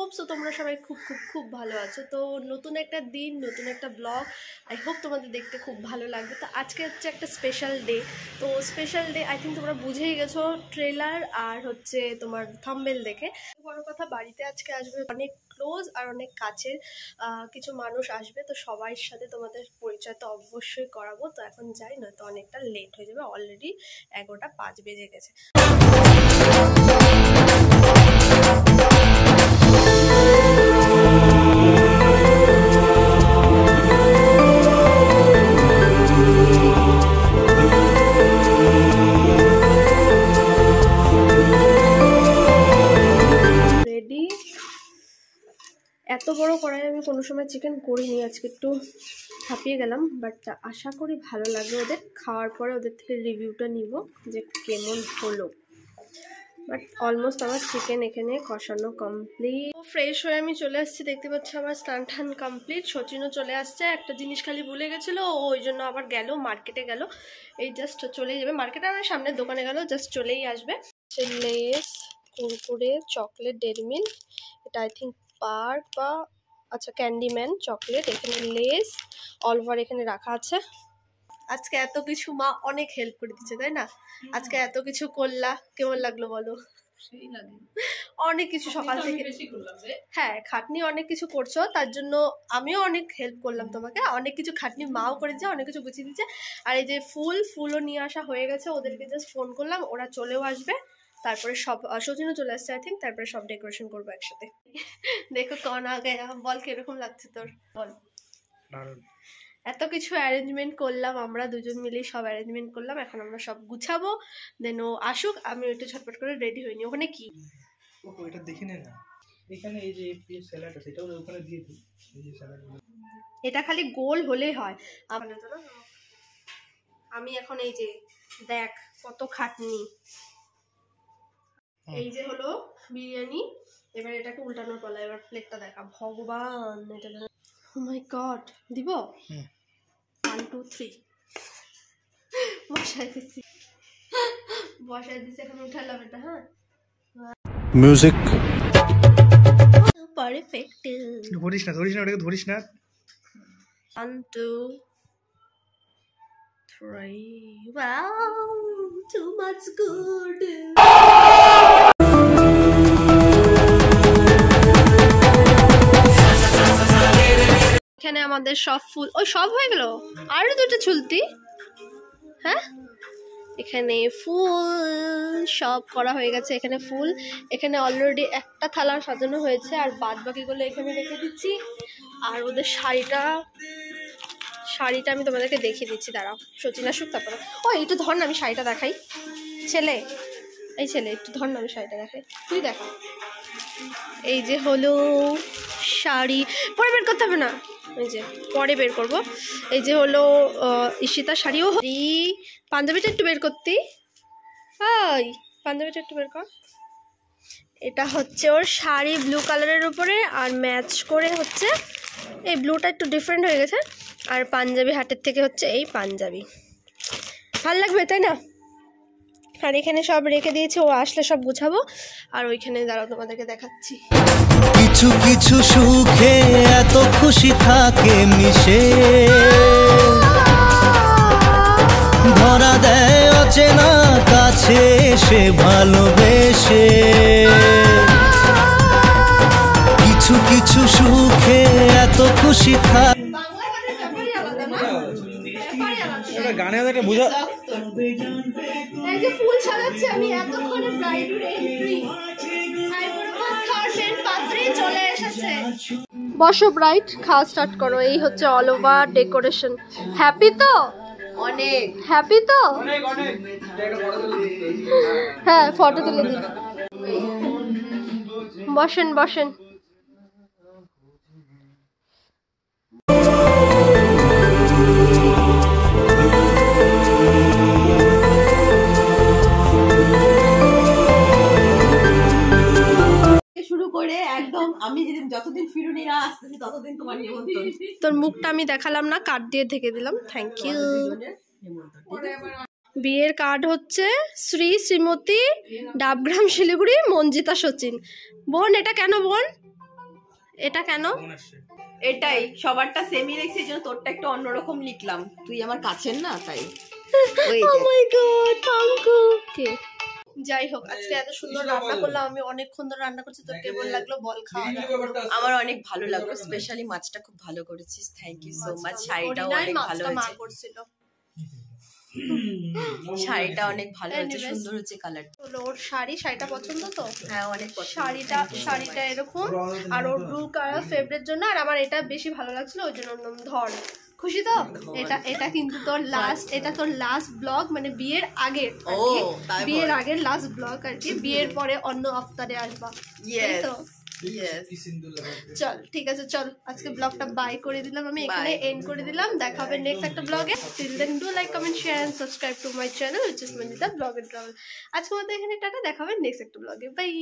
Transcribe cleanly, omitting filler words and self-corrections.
Hope so তোমরা সবাই খুব খুব খুব ভালো আছো। তো নতুন একটা দিন, নতুন একটা ব্লগ, আই হোপ তোমাদের দেখতে খুব ভালো লাগবে। তো আজকে হচ্ছে একটা স্পেশাল ডে। তো স্পেশাল ডে আই থিঙ্ক তোমরা বুঝেই গেছো ট্রেলার আর হচ্ছে তোমার থাম্বনেল দেখে। বড় কথা, বাড়িতে আজকে আসবে অনেক ক্লোজ আর অনেক কাছের কিছু মানুষ আসবে। তো সবার সাথে তোমাদের পরিচয় তো অবশ্যই করাবো। তো এখন যাই, নয়তো অনেকটা লেট হয়ে যাবে, অলরেডি 11:05 বেজে গেছে। এত বড় কড়াই আমি কোনো সময় চিকেন করিনি, আজকে একটু ছাপিয়ে গেলাম, বাট আশা করি ভালো লাগবে। ওদের খাওয়ার পরে ওদের থেকে রিভিউটা নিব যে কেমন হলো। বাট অলমোস্ট আমার চিকেন এখানে কষানো কমপ্লিট। ফ্রেশ হয়ে আমি চলে আসছি, দেখতে পাচ্ছি আমার স্নান টান কমপ্লিট। সচিনও চলে আসছে, একটা জিনিস খালি ভুলে গেছিলো, ওই জন্য আবার গেল মার্কেটে গেল। এই জাস্ট চলেই যাবে মার্কেটে, আমার সামনের দোকানে গেল, জাস্ট চলেই আসবে। Less, Kurkure, chocolate, dairy milk, এটা আই থিঙ্ক পার্ক বা আচ্ছা ক্যান্ডিম্যান চকলেট, এখানে লেস অল ওভার এখানে রাখা আছে। আজকে এত কিছু মা অনেক হেল্প করে দিচ্ছে, তাই না? আজকে এত কিছু করলা, কেমন লাগলো বলো? অনেক কিছু সকাল থেকে, হ্যাঁ খাটনি অনেক কিছু করছো, তার জন্য আমিও অনেক হেল্প করলাম তোমাকে। অনেক কিছু খাটনি মাও করেছে, অনেক কিছু গুছিয়ে দিচ্ছে। আর এই যে ফুলও নিয়ে আসা হয়ে গেছে, ওদেরকে জাস্ট ফোন করলাম, ওরা চলেও আসবে। তারপরে সব সচিনও চলে আসছে আই থিঙ্ক, তারপরে সব ডেকোরেশন করবো একসাথে। দেখো কন আগে বল, কিরকম লাগছে তোর বল? এত কিছু অ্যারেঞ্জমেন্ট করলাম, আমরা দুজন মিলেই সব অ্যারেঞ্জমেন্ট করলাম। এখন আমরা সব গুছাবো, দেন ও আসুক, আমি একটু ঝটপট করে রেডি হইনি। ওখানে কি এটা দেখে নে না, এখানে এই যে স্যালাড আছে, এটাও ওখানে দিয়ে দিই। এই যে স্যালাড, এটা খালি গোল হলেই হয়। আমি এখন এই যে দেখ কত খাটনি। এই যে হলো বিরিয়ানি, এবার এটাকে উল্টানোর পালা। এবার প্লেটটা দেখা, ভগবান এটা ও মাই গড। দিব 1 2 3 বসাই দিচ্ছি এখন উঠালাম এটা। হ্যাঁ মিউজিক পারফেক্ট। ধরিস না ওটাকে ধরিস না। 1 2 3 wow, too much good. এখানে আমাদের সব ফুল, ওই সব হয়ে গেল, আরো দুটো চুলতি। হ্যাঁ এখানে ফুল সব করা হয়ে গেছে। এখানে ফুল, এখানে অলরেডি একটা থালা সাজানো হয়েছে, আর বাদ বাকিগুলো এখানে রেখে দিচ্ছি। আর ওদের শাড়িটা আমি তোমাদেরকে দেখিয়ে দিচ্ছি, দাঁড়াও সচিন আসুক তারপরে। ও একটু ধর না, আমি শাড়িটা দেখাই। ছেলে, এই ছেলে একটু ধর না, আমি শাড়িটা দেখাই, তুই দেখা। এই যে হলো শাড়ি, পরে বের করতে হবে না, এই যে পরে বের করব। এই যে হলো ঈশিতা শাড়িও। পাঞ্জাবিটা একটু বের করতি, ওই পাঞ্জাবিটা একটু বের কর। এটা হচ্ছে ওর শাড়ি ব্লু কালারের উপরে, আর ম্যাচ করে হচ্ছে এই ব্লুটা একটু ডিফারেন্ট হয়ে গেছে। আর পাঞ্জাবি হাটের থেকে হচ্ছে এই পাঞ্জাবি, ভাল লাগবে তাই না? আর এখানে সব রেখে দিয়েছি, ও আসলে সব গুছাবো। আর ওইখানে দাঁড়াও তোমাদেরকে দেখাচ্ছি। কিছু কিছু সুখে এত খুশি থাকে মিশে, ধরা দেয় অচেনা কাছে সে ভালোবেসে। কিছু কিছু সুখে এত খুশি থাকে। গানে একটা বুঝা। এই যে ফুল সাজাচ্ছি আমি, এতক্ষণে ব্রাইডের এন্ট্রি, চলে এসেছে। বসো ব্রাইড, খাওয়া স্টার্ট করো। এই হচ্ছে অল ওভার ডেকোরেশন। হ্যাপি তো? অনেক হ্যাপি তো? হ্যাঁ ফটো তুলে দিন। বসেন বসেন। শুরু করে একদম আমি যেদিন যতদিন ফিরুনি না আসতেছি ততদিন তোমার নিমন্ত্রণ। তোর মুখটা আমি দেখালাম না, কার্ড দিয়ে ঢেকে দিলাম। Thank you. বিয়ের কার্ড হচ্ছে শ্রী শ্রীমতী ডাবগ্রাম শিলিগুড়ি মঞ্জিতা সচিন। বোন এটা কেন বোন? এটা কেন? ফোন আসছে। এটাই সবারটা সেমই লিখছি, এই জন্য তোরটা একটু অন্যরকম লিখলাম, তুই আমার কাছের না তাই। ওই Oh দেখ। my god, thank you. কে যাই হোক, আজকে এত সুন্দর রান্না করলাম, আমি অনেকক্ষণ ধরে রান্না করছি। তোর কেমন লাগলো বল? খাওয়া দাওয়া আমার অনেক ভালো লাগলো, স্পেশালি মাছটা খুব ভালো করেছিস, থ্যাংক ইউ সো মাচ। শাড়িটাও অনেক ভালো মা হয়েছে, করছিল। শাড়িটা অনেক ভালো হয়েছে, Anyways, সুন্দর হচ্ছে কালারটা। হলো ওর শাড়িটা পছন্দ তো? হ্যাঁ অনেক পছন্দ। শাড়িটা এরকম, আর ওর ব্লু কালার ফেভারিট জন্য, আর আমার এটা বেশি ভালো লাগছিল ওই জন্য নাম ধর। খুশি তো? এটা কিন্তু তোর লাস্ট, এটা তোর লাস্ট ব্লগ, মানে বিয়ের আগের আর কি। তাই বল। বিয়ের আগের লাস্ট ব্লগ আর কি, বিয়ের পরে অন্য আফতারে আসবা। তাই তো? কি সিন্দুর লাগাতে। চল ঠিক আছে, চল আজকে ব্লগটা বাই করে দিলাম, আমি এখানে এন্ড করে দিলাম। দেখা হবে নেক্সট একটা ব্লগে। Till then do like, comment, share and subscribe to my channel, which is Manjita Vlog and Travel। আজকের মতো এখানে টাটা, দেখা হবে নেক্সট একটা ব্লগে। বাই।